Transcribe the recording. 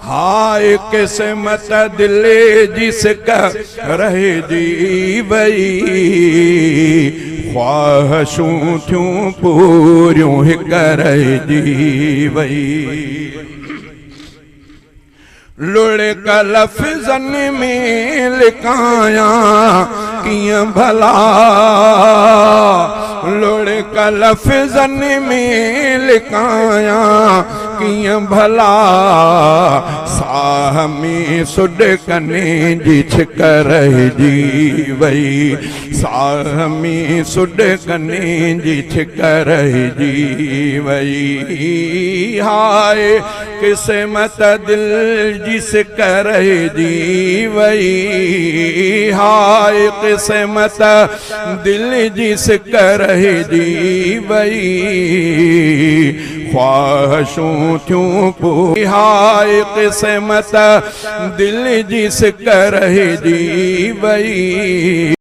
हाय किस्मत दिल जिसका रहे जी वई, ख्वाहिशूं थियूं पूरियूं हिक रहे जी वई। लुढ़क लफ़्ज़न में लिकाया कियां भला, लुढ़क लफ़्ज़न में लिकाया कियां भला, साह में सुड कने जी छिक रहिजी वई, साह में सुड कने जी छिक रहिजी वई। हाय किस्मत दिल जिसक रहिजी वई, हाय किस्मत दिल जिसक रहिजी वई, ख्वाहिशूं थियूं पूरी, हाय किस्मत दिल जिसक रहिजी वई।